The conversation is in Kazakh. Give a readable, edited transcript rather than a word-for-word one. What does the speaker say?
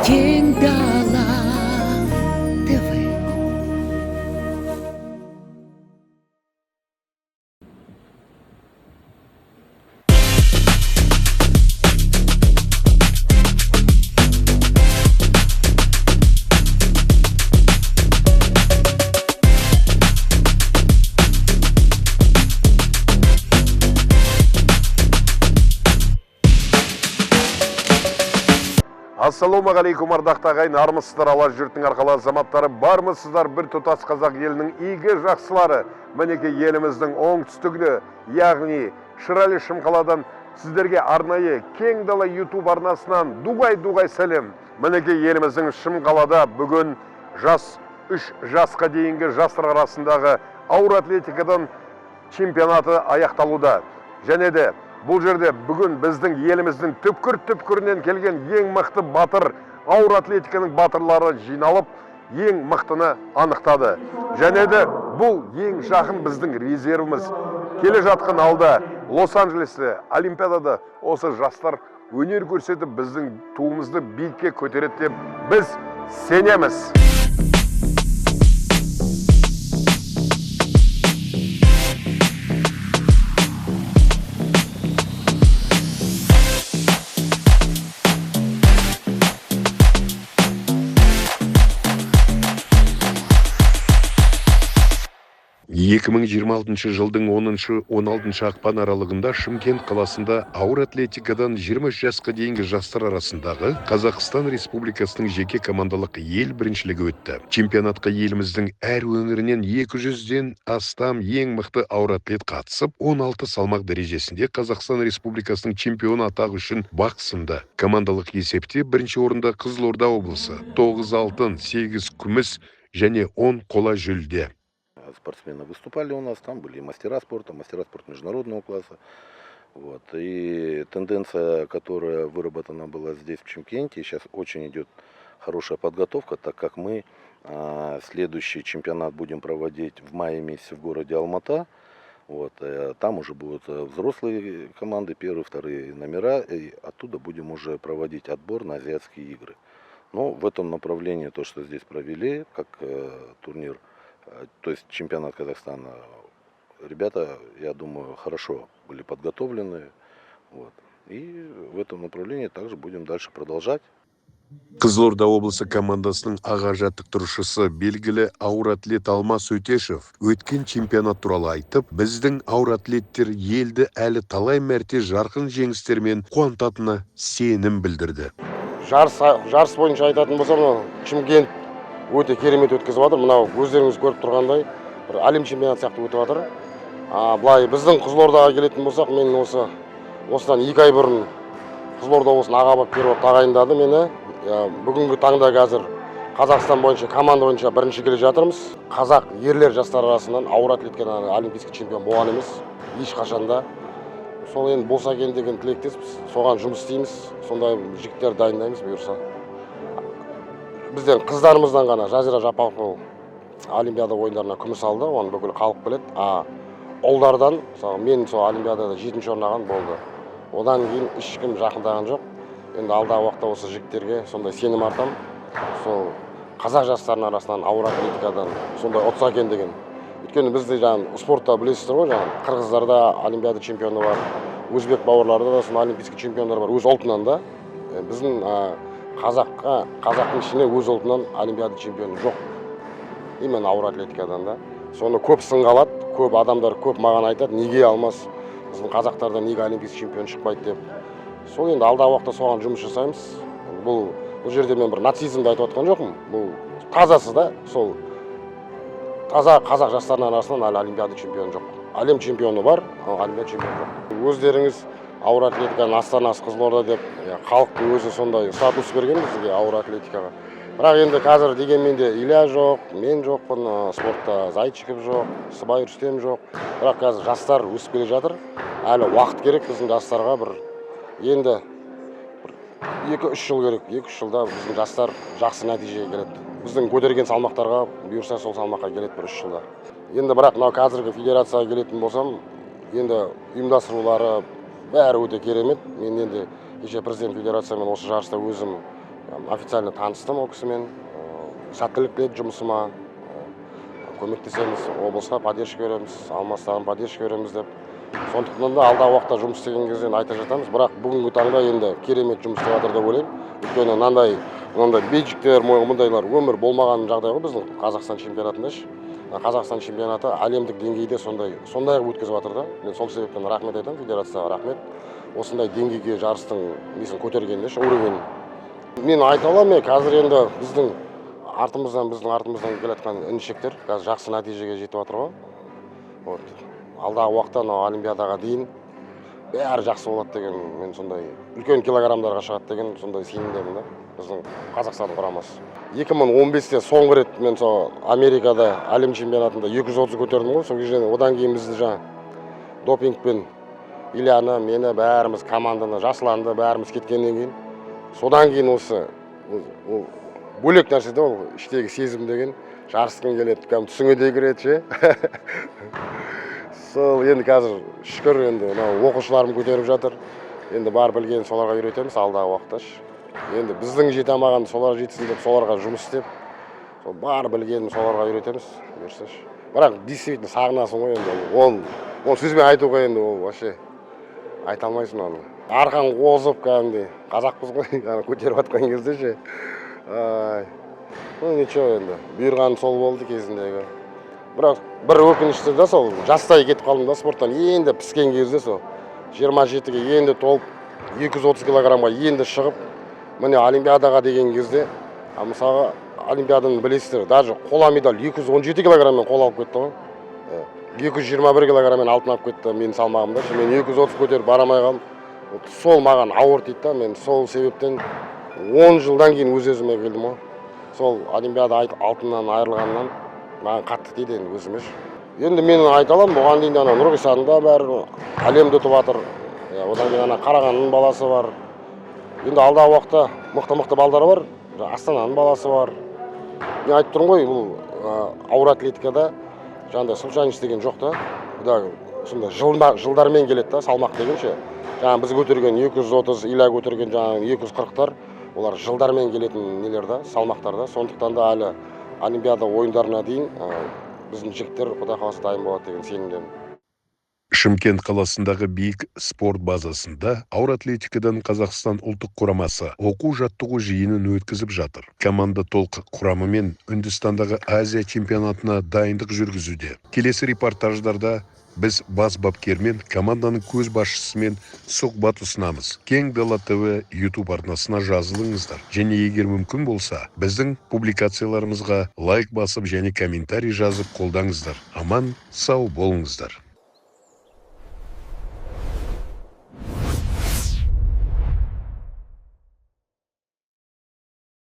кең дала ТВ. Ассалаумағалейкум ардақты ағайын, армысыздар, ала жұрттың арқалы азаматтары, бармысыздар бір тұтас қазақ елінің игі жақсылары. Мінеке еліміздің оңтүстігіне, яғни Шырайлы Шымқаладан сіздерге арнайы кең дала YouTube арнасынан дуғай сәлем. Мінеке еліміздің Шымқалада бүгін 3 жасқа дейінгі жастар арасындағы ауыр атлетикадан чемпионаты аяқталуда. Және де бұл жерде бүгін біздің еліміздің түпкір-түпкірінен келген ең мықты батыр, ауыр атлетиканың батырлары жиналып, ең мықтыны анықтады. Және де бұл ең жақын біздің резервіміз. Келе жатқан алда Лос-Анджелесте Олимпиадада осы жастар өнер көрсетіп біздің туымызды биікке көтереді деп біз сенеміз. екі мың жиырма алтыншы жылдың 10-16 ақпан аралығында Шымкент қаласында ауыр атлетикадан 23 жасқа дейінгі жастар арасындағы Қазақстан Республикасының жеке командалық ел біріншілігі өтті. Чемпионатқа еліміздің әр өңірінен 200-ден астам ең мықты ауыр атлет қатысып, 16 салмақ дәрежесінде Қазақстан Республикасының чемпионы атағы үшін бақ сынды. Командалық есепте бірінші орында Қызылорда облысы, 9 алтын, 8 күміс және 10 қола жүлде. Спортсмены выступали у нас, там были мастера спорта международного класса. Вот. И тенденция, которая выработана была здесь в Чимкенте, сейчас очень идет хорошая подготовка, так как мы следующий чемпионат будем проводить в мае месяце в городе Алмата. Вот. Там уже будут взрослые команды, первые, вторые номера, и оттуда будем уже проводить отбор на азиатские игры. Но в этом направлении то, что здесь провели, как турнир, то есть чемпионат Казахстана, ребята, я думаю, хорошо были подготовлены. Вот. И в этом направлении также будем дальше продолжать. Қызылорда облысы командасының аға жаттықтырушысы белгілі ауыр атлет Алмас Өтешев өткен чемпионат туралы айтып, біздің ауыр атлеттер елді әлі талай мәрте жарқын жеңістермен қуантатынына сенім білдірді. Жарыс бойынша айтатын болсам, Чимкент өте керемет өткізіп жатыр. Мынау өздеріңіз көріп тұрғандай бір әлем чемпионаты сияқты өтіп жатыр. Былай біздің Қызылордаға келетін болсақ, мен осыдан 2 ай бұрын Қызылорда облысының аға бапкері болып тағайындады мені. Бүгінгі таңда қазір Қазақстан бойынша команда бойынша бірінші келе жатырмыз. Қазақ ерлер жастар арасынан ауыр атлетикадан олимпийский чемпион болған емес, ешқашанда. Сол енді болса екен деген тілектеспіз. Соған жұмыс істейміз. Сондай жігіттер дайындаймыз бұйырса. Бізден қыздарымыздан ғана Жазира Жапақова Олимпиада ойындарына күміс алды, оны бүкіл халық біледі. Ұлдардан, мен сол Олимпиадада 7-ші орын алған болды. Одан кейін ешкім жақындаған жоқ. Енді алдағы уақытта осы жігіттерге сондай сенім артам. Сол қазақ жастарының арасынан ауыр атлетикадан сондай ұтса екен деген. Өйткені бізде спортта білесіздер ғой, қырғыздарда Олимпиада чемпионы бар, өзбек бауырларда да олимпийский чемпиондар бар, өз ұлтынан да. Біздің қазақтың ішіне өз ұлтынан Олимпиада чемпионы жоқ. Именно ауыр атлетикадан да. Соны көп сынға алады, көп адамдар көп маған айтады, неге алмас, біздің қазақтардан неге олимпийский чемпион шықпайды деп. Сол енді алдағы уақытта соған жұмыс жасаймыз. Бұл жерде мен бір нацизмді айтып отқан жоқпын. Бұл тазасы да, сол таза қазақ жастарының арасынан әлі олимпиада чемпионы жоқ. Әлем чемпионы бар, олимпиада чемпионы жоқ. Өздеріңіз ауыр атлетиканың астанасы Қызылорда деп, халықтың өзі сондай статус берген бізге ауыр атлетикаға. Бірақ енді қазір дегенмен де Илья жоқ, мен жоқпын, спортта Зайчиков жоқ, Сыбай Рүстем жоқ. Бірақ қазір жастар өсіп келе жатыр. Әлі уақыт керек біздің жастарға, бір енді 2-3 жыл керек. 2-3 жылда біздің жастар жақсы нәтижеге келеді. Біздің көтерген салмақтарға бұйырса сол салмаққа келеді бір 3 жылда. Енді бірақ мынау қазіргі федерацияға келетін болсам, енді ұйымдастырулары бәрі өте керемет. Мен енді кеше президент федерациямен осы жарыста өзім официально таныстым ол кісімен. Сәттілік тіледі жұмысыма. Көмектесеміз, облысқа поддержка береміз, Алмастан поддержка береміз деп. Сондықтан да алдағы уақытта жұмыс істеген кезде айта жатамыз. Бірақ бүгінгі таңда енді керемет жұмыс істеп жатыр деп ойлаймын. Өйткені мынандай бейджиктер, мұндайлар өмір болмаған жағдай ғой біздің Қазақстан чемпионатында. Қазақстан чемпионаты әлемдік деңгейде сондай өткізіп жатыр да. Мен сол себептен рахмет айтамын, федерацияға рахмет. Осындай деңгейге жарыстың несін көтергенде, уровень. Мен айта аламын, қазір енді біздің артымыздан келе жатқан інішектер қазір жақсы нәтижеге жетіп жатыр ғой. Вот. Алдағы уақытта Олимпиадаға дейін бәрі жақсы болады деген, мен сондай үлкен килограммдарға шығады деген сондай сенімдемін да. Біздің Қазақстан құрамасы. 2015-те соңғы рет мен сол Америкада әлем чемпионатында 230 көтердім ғой. Сол кезде одан кейін бізді жаңа допингпен Ильяны, мені бәріміз команданы жасыланды, бәріміз кеткеннен кейін. Содан кейін осы бөлек нәрсе де ол іштегі сезім деген жарысқың келеді, кәдімгі түсіңе де кіреді ше. Сол енді қазір шүкір енді оқушыларым көтеріп жатыр. Енді бар білген соларға үйретеміз алдағы уақытта. Енді біздің жете алмаған солар жетсін деп соларға жұмыс істеп, сол бар білгенім соларға үйретеміз. Бірақ действительно сағынасың ғой енді. Ол сөзбен айтуға енді ол вообще айта алмайсың оны. Арқан қозып кәдімгідей қазақпыз ғой, көтеріп жатқан кезде ше. Ничего енді, бұйырған сол болды кезіндегі. Бірақ бір өкінішті да сол жастай кетіп қалдым да спорттан. Енді піскен кезде сол 27-ге енді толып 230 килограммға енді шығып, міне Олимпиадаға деген кезде, мысалы Олимпиаданы білесіздер, даже қола медаль 217 килограммен қол алып кетті ғой. 221 килограммен алтын алып кетті менің салмағымда. Мен 230 көтеріп барамай қалдым. Сол маған ауыр тиді да, мен сол себептен 10 жылдан кейін өз-өзіме келдім ғой. Сол Олимпиада алтыннан айырылғаннан маған қатты тиді енді өзіме. Енді мен айта аламын, оған дейін Нұрғисанның бәрі әлемді ұтып жатыр. Одан кейін Қарағандының баласы бар. Енді алдағы уақытта мықты балдары бар. Астананың баласы бар. Мен айтып тұрмын ғой, бұл ауыр атлетикада жаңағыдай случайность деген жоқ та. Сонда жылдармен келеді да, салмақ дегенше. Жаңа біз көтерген 230, Илья көтерген жаңа 240-тар, олар жылдармен келетін нелер да, салмақтар да. Сондықтан да әлі Олимпиада ойындарына дейін біздің жігіттер Құдай қаласа дайын болады деген сенімдемін. Шымкент қаласындағы биік спорт базасында ауыр атлетикадан Қазақстан ұлттық құрамасы оқу-жаттығу жиынын өткізіп жатыр. Команда толық құрамымен Үндістандағы Азия чемпионатына дайындық жүргізуде. Келесі репортаждарда біз бас бапкермен команданың көшбасшысымен сұхбат ұсынамыз. Кең Дала ТВ YouTube арнасына жазылыңыздар. Және егер мүмкін болса, біздің публикацияларымызға лайк басып және комментарий жазып қолдаңыздар. Аман, сау болыңыздар.